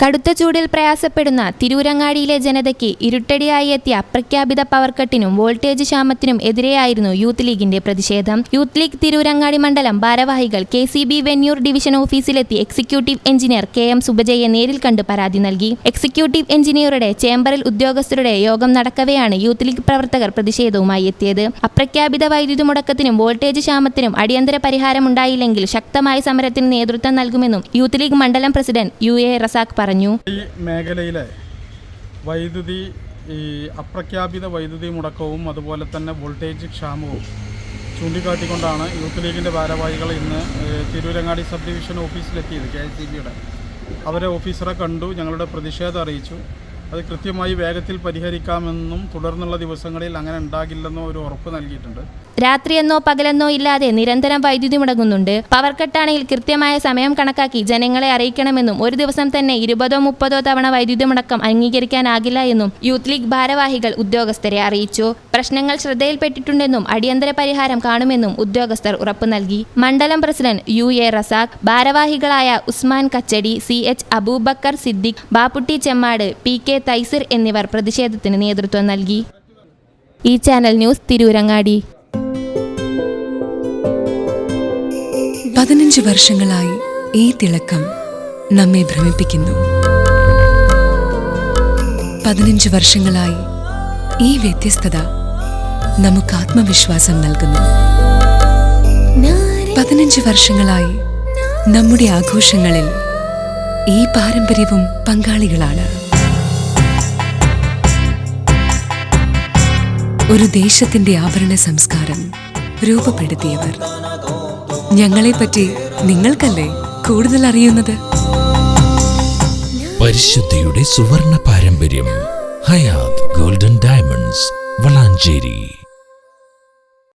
കടുത്ത ചൂടിൽ പ്രയാസപ്പെടുന്ന തിരൂരങ്ങാടിയിലെ ജനതയ്ക്ക് ഇരുട്ടടിയായി എത്തിയ അപ്രഖ്യാപിത പവർ കട്ടിനും വോൾട്ടേജ് ക്ഷാമത്തിനും എതിരെയായിരുന്നു യൂത്ത് ലീഗിന്റെ പ്രതിഷേധം. യൂത്ത് ലീഗ് തിരൂരങ്ങാടി മണ്ഡലം ഭാരവാഹികൾ KCB വെന്യൂർ ഡിവിഷൻ ഓഫീസിലെത്തി എക്സിക്യൂട്ടീവ് എഞ്ചിനീയർ KM സുബജയെ നേരിൽ കണ്ട് പരാതി നൽകി. എക്സിക്യൂട്ടീവ് എഞ്ചിനീയറുടെ ചേംബറിൽ ഉദ്യോഗസ്ഥരുടെ യോഗം നടക്കവെയാണ് യൂത്ത് ലീഗ് പ്രവർത്തകർ പ്രതിഷേധവുമായി എത്തിയത്. അപ്രഖ്യാപിത വൈദ്യുതി മുടക്കത്തിനും വോൾട്ടേജ് ക്ഷാമത്തിനും അടിയന്തര പരിഹാരമുണ്ടായില്ലെങ്കിൽ ശക്തമായ സമരത്തിന് നേതൃത്വം നൽകുമെന്നും യൂത്ത് ലീഗ് മണ്ഡലം പ്രസിഡന്റ് UA റസാഖ് പറഞ്ഞു. ഈ മേഖലയിലെ വൈദ്യുതി അപ്രഖ്യാപിത വൈദ്യുതി മുടക്കവും അതുപോലെ തന്നെ വോൾട്ടേജ് ക്ഷാമവും ചൂണ്ടിക്കാട്ടിക്കൊണ്ടാണ് യൂത്ത് ലീഗിൻ്റെ ഭാരവാഹികൾ ഇന്ന് തിരൂരങ്ങാടി സബ് ഡിവിഷൻ ഓഫീസിലെത്തിയത്. KCBയുടെ അവരെ ഓഫീസറെ കണ്ടു, ഞങ്ങളുടെ പ്രതിഷേധം അറിയിച്ചു. അത് കൃത്യമായി വേഗത്തിൽ പരിഹരിക്കാമെന്നും തുടർന്നുള്ള ദിവസങ്ങളിൽ അങ്ങനെ ഉണ്ടാകില്ലെന്നോ ഒരു ഉറപ്പ് നൽകിയിട്ടുണ്ട്. രാത്രിയെന്നോ പകലെന്നോ ഇല്ലാതെ നിരന്തരം വൈദ്യുതി മുടങ്ങുന്നുണ്ട്. പവർ കട്ടാണെങ്കിൽ കൃത്യമായ സമയം കണക്കാക്കി ജനങ്ങളെ അറിയിക്കണമെന്നും ഒരു ദിവസം തന്നെ 20-30 തവണ വൈദ്യുതി മുടക്കം അംഗീകരിക്കാനാകില്ല എന്നും യൂത്ത് ലീഗ് ഭാരവാഹികൾ ഉദ്യോഗസ്ഥരെ അറിയിച്ചു. പ്രശ്നങ്ങൾ ശ്രദ്ധയിൽപ്പെട്ടിട്ടുണ്ടെന്നും അടിയന്തര പരിഹാരം കാണുമെന്നും ഉദ്യോഗസ്ഥർ ഉറപ്പു നൽകി. മണ്ഡലം പ്രസിഡന്റ് UA റസാഖ്, ഭാരവാഹികളായ ഉസ്മാൻ കച്ചടി, CH അബൂബക്കർ സിദ്ദിഖ്, ബാപ്പുട്ടി ചെമ്മാട്, PK തൈസിർ എന്നിവർ പ്രതിഷേധത്തിന് നേതൃത്വം നൽകി. ഈ ചാനൽ ന്യൂസ് തിരൂരങ്ങാടി. 15 വർഷങ്ങളായി ഈ തിളക്കം നമ്മെ ഭ്രമിപ്പിക്കുന്നു. 15 വർഷങ്ങളായി ഈ വ്യത്യസ്തത നമുക്ക് ആത്മവിശ്വാസം നൽകുന്നു. 15 വർഷങ്ങളായി നമ്മുടെ ആഘോഷങ്ങളിൽ ഈ പാരമ്പര്യവും പങ്കാളികളാണ്. ഒരു ദേശത്തിന്റെ ആഭരണ സംസ്കാരം രൂപപ്പെടുത്തിയവർ. ഞങ്ങളെപ്പറ്റി നിങ്ങൾക്കല്ലേ കൂടുതൽ അറിയുന്നത്? പരിശുദ്ധിയുടെ സുവർണ പാരമ്പര്യം. Hayath golden diamonds, Valanchery.